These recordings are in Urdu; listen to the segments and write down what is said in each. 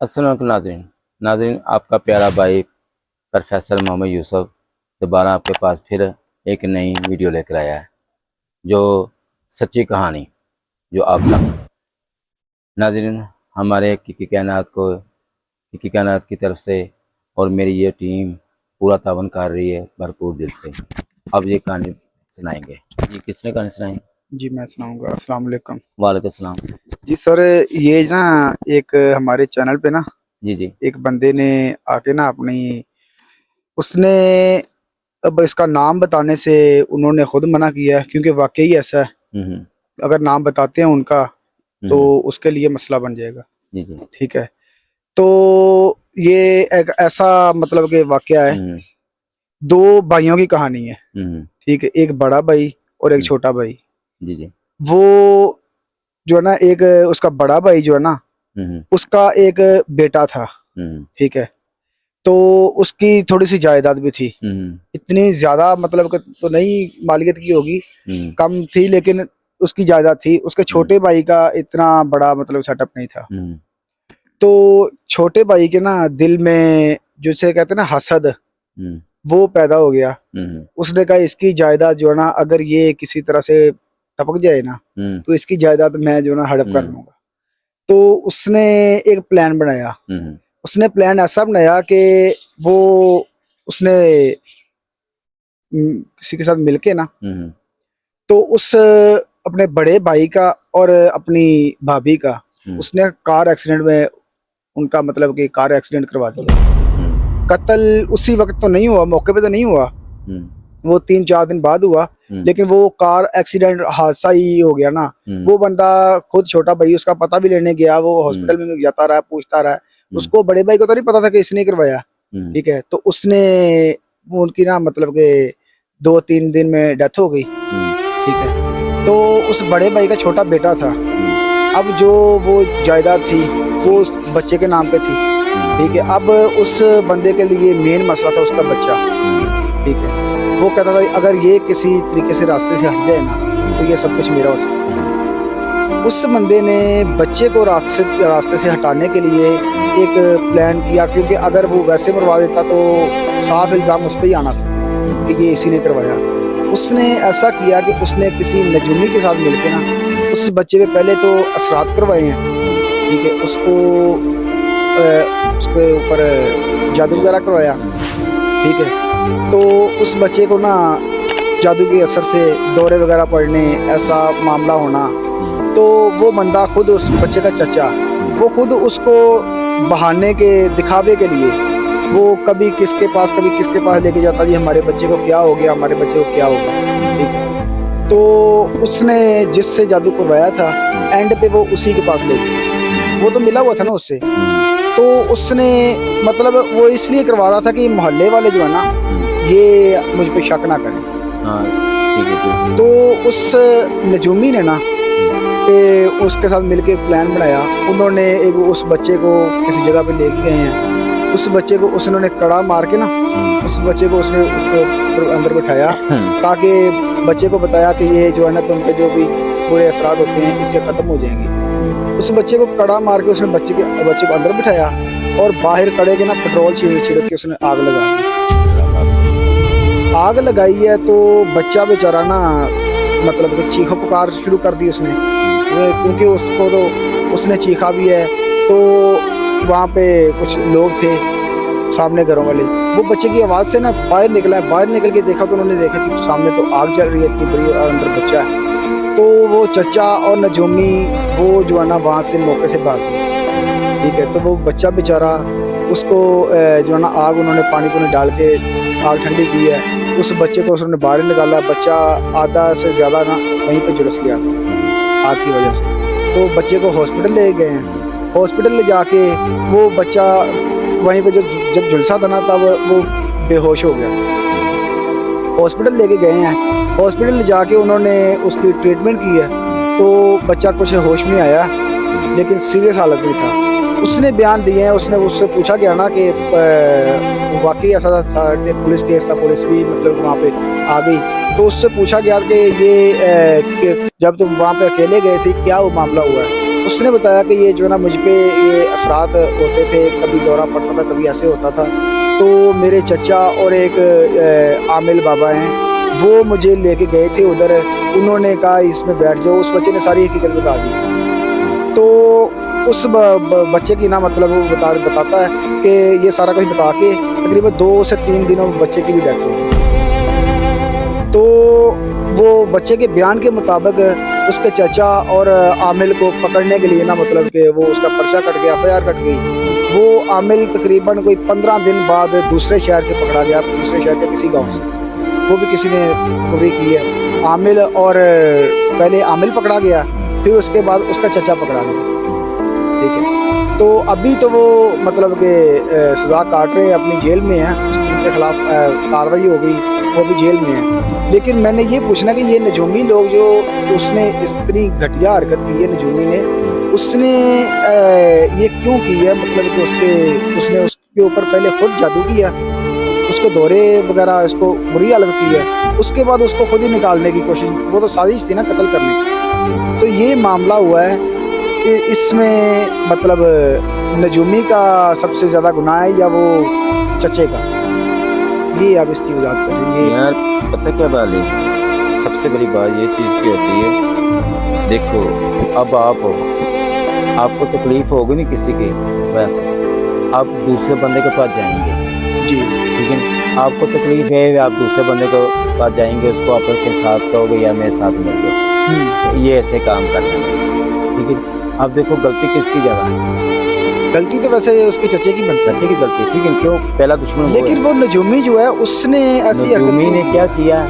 السلام علیکم ناظرین آپ کا پیارا بھائی پروفیسر محمد یوسف دوبارہ آپ کے پاس پھر ایک نئی ویڈیو لے کر آیا ہے، جو سچی کہانی جو آپ تک ناظرین ہمارے کی کائنات کی طرف سے اور میری یہ ٹیم پورا تعاون کر رہی ہے بھرپور دل سے۔ اب یہ کہانی سنائیں گے جی، کس نے کہانی سنائیں؟ جی میں سناؤں گا۔ السلام علیکم۔ وعلیکم السلام۔ جی سر، یہ نا ایک ہمارے چینل پہ نا جی ایک بندے نے آ کے نا اس نے اب اس کا نام بتانے سے انہوں نے خود منع کیا ہے، کیونکہ واقعی ایسا ہے اگر نام بتاتے ہیں ان کا تو اس کے لیے مسئلہ بن جائے گا۔ جی ٹھیک ہے، تو یہ ایک ایسا مطلب کہ واقعہ ہے، دو بھائیوں کی کہانی ہے۔ ٹھیک ہے، ایک بڑا بھائی اور ایک چھوٹا بھائی۔ جی وہ جو ہے نا ایک اس کا بڑا بھائی جو ہے نا اس کا ایک بیٹا تھا۔ ٹھیک ہے، تو اس کی تھوڑی سی جائیداد بھی تھی، اتنی زیادہ مطلب کہ تو نہیں مالیت کی ہوگی، کم تھی، لیکن اس کی جائیداد تھی۔ اس کے چھوٹے بھائی کا اتنا بڑا مطلب سیٹ اپ نہیں تھا۔ تو چھوٹے بھائی کے نا دل میں جو سے کہتے ہیں نا حسد، وہ پیدا ہو گیا۔ اس نے کہا اس کی جائیداد جو ہے نا اگر یہ کسی طرح سے ٹپک جائے نا تو اس کی جائیداد میں جو ہے نا ہڑپ کر لوں گا۔ تو اس نے ایک پلان بنایا۔ اس نے پلان ایسا بنایا کہ وہ اس نے کسی کے ساتھ مل کے نا تو اس اپنے بڑے بھائی کا اور اپنی بھابھی کا اس نے کار ایکسیڈنٹ میں ان کا مطلب کہ کار ایکسیڈنٹ کروا دیا۔ قتل اسی وقت تو نہیں ہوا، موقع پہ تو نہیں ہوا، وہ 3-4 دن بعد ہوا، لیکن وہ کار ایکسیڈنٹ حادثہ ہی ہو گیا نا۔ وہ بندہ خود چھوٹا بھائی اس کا پتہ بھی لینے گیا، وہ ہاسپٹل میں جاتا رہا، پوچھتا رہا۔ اس کو بڑے بھائی کو تو نہیں پتا تھا کہ اس نے کروایا۔ ٹھیک ہے، تو اس نے ان کی نا مطلب کہ 2-3 دن میں ڈیتھ ہو گئی۔ ٹھیک ہے، تو اس بڑے بھائی کا چھوٹا بیٹا تھا، اب جو وہ جائیداد تھی وہ اس بچے کے نام پہ تھی۔ ٹھیک ہے، اب اس بندے کے لیے مین مسئلہ تھا اس کا بچہ۔ ٹھیک ہے، وہ کہتا تھا اگر یہ کسی طریقے سے راستے سے ہٹ جائے نا تو یہ سب کچھ میرا ہو سکتا ہے۔ اس بندے نے بچے کو راستے سے ہٹانے کے لیے ایک پلان کیا، کیونکہ اگر وہ ویسے مروا دیتا تو صاف الزام اس پہ ہی آنا تھا کہ یہ اسی نے کروایا۔ اس نے ایسا کیا کہ اس نے کسی نجومی کے ساتھ مل کے نا اس بچے پہ پہلے تو اثرات کروائے ہیں۔ ٹھیک ہے، اس کے اوپر جادو وغیرہ کروایا۔ ٹھیک ہے، تو اس بچے کو نا جادو کے اثر سے دورے وغیرہ پڑنے، ایسا معاملہ ہونا۔ تو وہ بندہ خود اس بچے کا چچا، وہ خود اس کو بہانے کے دکھاوے کے لیے وہ کبھی کس کے پاس لے کے جاتا، جی ہمارے بچے کو کیا ہو گیا، ہمارے بچے کو کیا ہوگا۔ ٹھیک ہے، تو اس نے جس سے جادو کروایا تھا اینڈ پہ وہ اسی کے پاس لے گیا، وہ تو ملا ہوا تھا نا اس سے۔ تو اس نے مطلب وہ اس لیے کروا رہا تھا کہ محلے والے جو ہے نا یہ مجھ پہ شک نہ کریں۔ تو اس نجومی نے نا اس کے ساتھ مل کے پلان بنایا۔ انہوں نے اس بچے کو کسی جگہ پہ لے کے گئے ہیں، اس بچے کو انہوں نے کڑا مار کے نا اس بچے کو اس نے اندر بٹھایا، تاکہ بچے کو بتایا کہ یہ جو ہے نا تم پہ جو بھی برے اثرات ہوتے ہیں اس سے ختم ہو جائیں گے۔ اس بچے کو کڑا مار کے اس نے بچے کو اندر بٹھایا اور باہر کڑے کے نا پٹرول چھڑک کے اس نے آگ لگا دی۔ آگ لگائی ہے تو بچہ بیچارہ نا مطلب کہ چیخو پکار شروع کر دی اس نے، کیونکہ اس کو تو اس نے چیخا بھی ہے۔ تو وہاں پہ کچھ لوگ تھے سامنے گھروں والے، وہ بچے کی آواز سے نا باہر نکلا ہے، باہر نکل کے دیکھا تو انہوں نے دیکھا کہ سامنے تو آگ جل رہی ہے اتنی بڑی اور اندر بچہ ہے۔ تو وہ چچا اور نجومی وہ جو ہے نا وہاں سے موقع سے بھاگ گئے۔ ٹھیک ہے، تو وہ بچہ بیچارہ اس کو جو ہے نا آگ انہوں نے پانی کو ڈال کے آگ ٹھنڈی کی ہے، اس بچے کو اس نے باہر نکالا۔ بچہ آدھا سے زیادہ نا وہیں پہ جھلس گیا آگ کی وجہ سے۔ تو بچے کو ہاسپٹل لے گئے ہیں، ہاسپٹل لے جا کے وہ بچہ وہیں پہ جب جھلسا تھا نا تب وہ بے ہوش ہو گیا۔ ہاسپٹل لے کے گئے ہیں، ہاسپٹل لے جا کے انہوں نے اس کی ٹریٹمنٹ کی ہے، تو بچہ کچھ ہوش میں آیا لیکن سیریس حالت میں تھا۔ اس نے بیان دیے ہیں، اس سے پوچھا گیا نا کہ واقعی ایسا تھا کہ پولیس کیس تھا، پولیس بھی مطلب وہاں پہ آ گئی۔ تو اس سے پوچھا گیا کہ یہ جب تم وہاں پہ اکیلے گئے تھے کیا وہ معاملہ ہوا ہے؟ اس نے بتایا کہ یہ جو ہے نا مجھ پہ یہ اثرات ہوتے تھے، کبھی دورہ پڑتا تھا، کبھی ایسے ہوتا تھا. تو میرے چچا اور ایک عامل بابا ہیں، وہ مجھے لے کے گئے تھے ادھر. انہوں نے کہا اس میں بیٹھ جاؤ. اس بچے نے ساری حقیقت بتا دی. تو اس بچے کی نا مطلب وہ بتاتا ہے کہ یہ سارا کچھ بتا کے تقریباً 2 سے 3 دنوں میں بچے کی بھی ڈیتھ ہو گئی. تو وہ بچے کے بیان کے مطابق اس کے چچا اور عامل کو پکڑنے کے لیے نا مطلب کہ وہ اس کا پرچہ کٹ گیا، FIR کٹ گئی. وہ عامل تقریباً کوئی 15 دن بعد دوسرے شہر سے پکڑا گیا، دوسرے شہر کے کسی گاؤں سے. وہ بھی کسی نے کوئی کی ہے عامل. اور پہلے عامل پکڑا گیا، پھر اس کے بعد اس کا چچا پکڑا گیا. ٹھیک ہے. تو ابھی تو وہ مطلب کہ سزا کاٹ رہے ہیں، اپنی جیل میں ہیں. اس کے خلاف کارروائی ہو گئی، وہ بھی جیل میں ہیں. لیکن میں نے یہ پوچھنا کہ یہ نجومی لوگ جو اس نے اتنی گھٹیا حرکت کی ہے نجومی نے، اس نے یہ کیوں کی ہے؟ مطلب کہ اس نے اس کے اوپر پہلے خود جادو کیا، اس کو دورے وغیرہ، اس کو بری حالت کی ہے، اس کے بعد اس کو خود ہی نکالنے کی کوشش. وہ تو سازش تھی نا قتل کرنے کی. تو یہ معاملہ ہوا ہے کہ اس میں مطلب نجومی کا سب سے زیادہ گناہ ہے یا وہ چچے کا؟ یہ آپ اس کی وضاحت کریں. یار پتہ کیا بات ہے، سب سے بڑی بات یہ چیز کی ہوتی ہے، دیکھو اب آپ کو تکلیف ہوگی نہیں کسی کی ویسے، آپ دوسرے بندے کے پاس جائیں گے. جی ٹھیک ہے. آپ کو تکلیف ہے، آپ دوسرے بندے کے پاس جائیں گے، اس کو آپ کے ساتھ کہو گے یا میرے ساتھ مل جاؤ، یہ ایسے کام کرنا ہے. ٹھیک ہے. اب دیکھو غلطی کس کی جگہ ہے؟ غلطی تو ویسے اس کے چچے کی بنتی ہے. بچے کی غلطی. ٹھیک ہے. کیوں؟ پہلا دشمن لیکن وہ نجومی جو ہے اس نے ایسی نجومی نے کیا کیا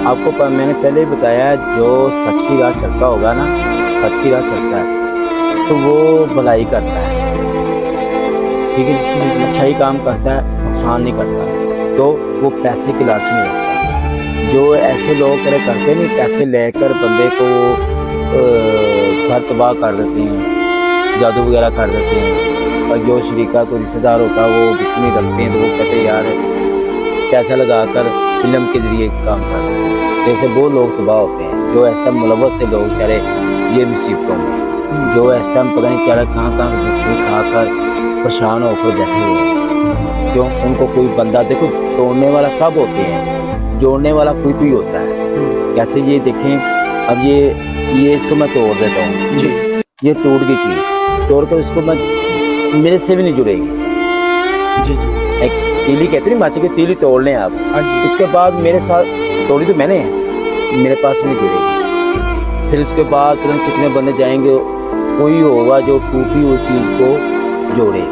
آپ کو میں نے پہلے ہی بتایا، جو سچ کی راہ چلتا ہوگا نا، سچ کی راہ چلتا ہے تو وہ بھلائی کرتا ہے. ٹھیک ہے. اچھائی کام کرتا ہے، نقصان نہیں کرتا. تو وہ پیسے کی لالچ نہیں رکھتا. جو ایسے لوگ کرتے نہیں، پیسے لے کر بندے کو گھر تباہ کر دیتے ہیں، جادو وغیرہ کر دیتے ہیں. اور جو شریکہ کو رشتہ دار ہوتا ہے وہ دشمنی رکھتے ہیں، تو وہ کہتے ہیں یار پیسہ لگا کر علم کے ذریعے کام کرتے ہیں. جیسے وہ لوگ تباہ ہوتے ہیں جو اس ٹائم ملوث سے لوگ کہہ رہے یہ مصیبتوں میں، جو اس ٹائم پتہ نہیں کیا کہاں دھکے کھا کر پریشان ہو کر بیٹھے ہوئے ہیں. کیوں؟ ان کو کوئی بندہ، دیکھو توڑنے والا سب ہوتے ہیں، جوڑنے والا کوئی ہوتا ہے. کیسے؟ یہ دیکھیں اب یہ اس کو میں توڑ دیتا ہوں، یہ ٹوٹ گئی چیز، توڑ کر اس کو میں میرے سے بھی نہیں جڑے گی. جی جی ایک تیلی کہتے ہیں ماچے کی تیلی توڑ لیں آپ، اس کے بعد میرے ساتھ توڑی تو میں نے ہے، میرے پاس بھی نہیں جڑے گی. پھر اس کے بعد ترنت کتنے بندے جائیں گے، کوئی ہوگا جو ٹوٹی ہوئی چیز کو جوڑے،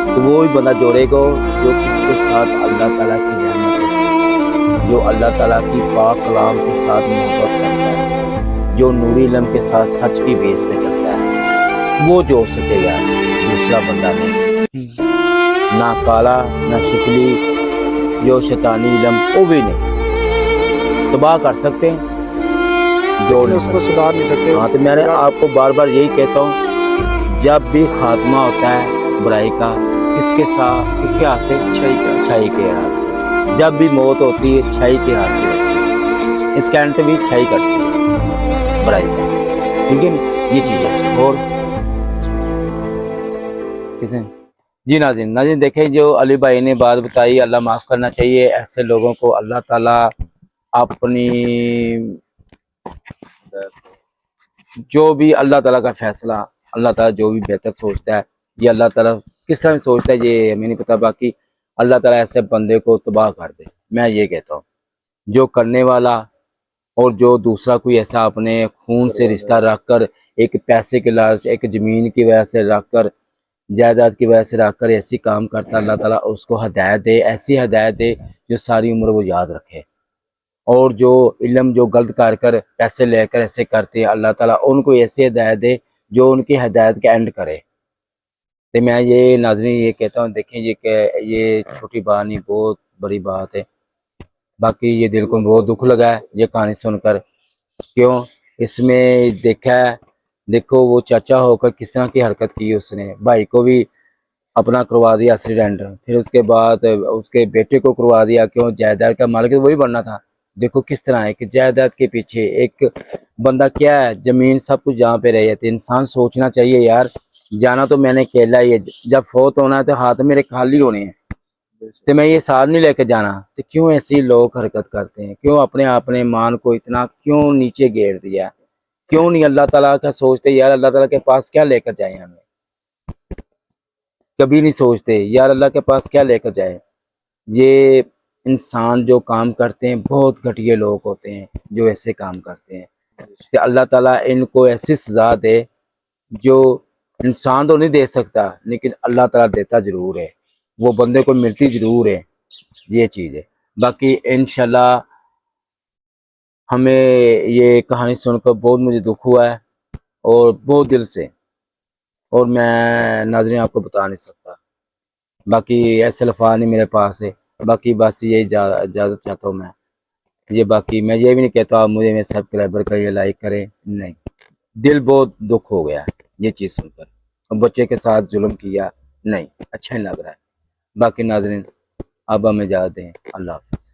تو وہی بندہ جوڑے گا جو کس کے ساتھ اللہ تعالیٰ کی رحمت ہے، جو اللہ تعالیٰ کی پاک کلام کے ساتھ محبت کرتا ہے، جو نوری علم کے ساتھ سچ کی بیس پہ چلتا ہے، وہ جوڑ سکے گا. دوسرا بندہ نہیں، نہ کالا نہ شفلی، جو شیطانی علم وہ بھی نہیں. تباہ کر سکتے ہیں، جوڑ اس کو سدھار نہیں سکتے. ہاں. تو میں نے آپ کو بار بار یہی کہتا ہوں، جب بھی خاتمہ ہوتا ہے برائی کا، کس کے ساتھ، کس کے ہاتھ سے؟ اچھائی کے ہاتھ سے. جب بھی موت ہوتی ہے اچھائی کے ہاتھ سے ہوتی ہے. اس کا انت بھی اچھائی کرتی ہے برائی کا. ٹھیک ہے نا، یہ چیز ہے. اور کسے؟ جی ناظرین دیکھیں جو علی بھائی نے بات بتائی، اللہ معاف کرنا چاہیے ایسے لوگوں کو. اللہ تعالیٰ اپنی جو بھی اللہ تعالیٰ کا فیصلہ، اللہ تعالیٰ جو بھی بہتر سوچتا ہے، یہ اللہ تعالیٰ کس طرح سوچتا ہے یہ ہمیں نہیں پتہ. باقی اللہ تعالیٰ ایسے بندے کو تباہ کر دے. میں یہ کہتا ہوں، جو کرنے والا اور جو دوسرا کوئی ایسا اپنے خون سے رشتہ رکھ کر، ایک پیسے کے لالچ، ایک زمین کی وجہ سے رکھ کر، جائیداد کی وجہ سے رکھ کر ایسی کام کرتا، اللہ تعالیٰ اس کو ہدایت دے، ایسی ہدایت دے جو ساری عمر وہ یاد رکھے. اور جو علم جو غلط کر پیسے لے کر ایسے کرتے ہیں، اللہ تعالیٰ ان کو ایسی ہدایت دے جو ان کی ہدایت کا اینڈ کرے. تو میں یہ ناظرین یہ کہتا ہوں، دیکھیں یہ چھوٹی بات نہیں، بہت بڑی بات ہے. باقی یہ دل کو بہت دکھ لگا ہے یہ کہانی سن کر. کیوں؟ اس میں دیکھو وہ چاچا ہو کر کس طرح کی حرکت کی. اس نے بھائی کو بھی اپنا کروا دیا ایکسیڈنٹ، پھر اس کے بعد اس کے بیٹے کو کروا دیا. کیوں؟ جائیداد کا مالک وہی بننا تھا. دیکھو کس طرح ہے کہ جائیداد کے پیچھے ایک بندہ کیا ہے، زمین سب کچھ جہاں پہ رہ جاتی ہے، انسان سوچنا چاہیے یار جانا تو میں نے اکیلا ہی ہے، جب فوت ہونا ہے تو ہاتھ میرے خالی ہونے ہیں، تو میں یہ ساتھ نہیں لے کے جانا، تو کیوں ایسی لوگ حرکت کرتے ہیں؟ کیوں اپنے ایمان کو اتنا کیوں نیچے گیڑ دیا؟ کیوں نہیں اللہ تعالیٰ کا سوچتے یار اللہ تعالیٰ کے پاس کیا لے کر جائیں؟ ہمیں کبھی نہیں سوچتے یار اللہ کے پاس کیا لے کر جائے۔ یہ انسان جو کام کرتے ہیں بہت گھٹیا لوگ ہوتے ہیں جو ایسے کام کرتے ہیں، کہ اللہ تعالیٰ ان کو ایسی سزا دے جو انسان تو نہیں دے سکتا لیکن اللہ تعالیٰ دیتا ضرور ہے، وہ بندے کو ملتی ضرور ہے، یہ چیز ہے۔ باقی انشاءاللہ ہمیں یہ کہانی سن کر بہت مجھے دکھ ہوا ہے اور بہت دل سے، اور میں ناظرین آپ کو بتا نہیں سکتا، باقی ایسے الفاظ نہیں میرے پاس ہے۔ باقی بس یہ اجازت چاہتا ہوں میں، یہ باقی میں یہ بھی نہیں کہتا آپ مجھے میں سبسکرائبر کریے، لائک کریں، نہیں، دل بہت دکھ ہو گیا یہ چیز سن کر، اور بچے کے ساتھ ظلم کیا، نہیں اچھا نہیں لگ رہا ہے۔ باقی ناظرین اب ہمیں اجازت دیں، اللہ حافظ۔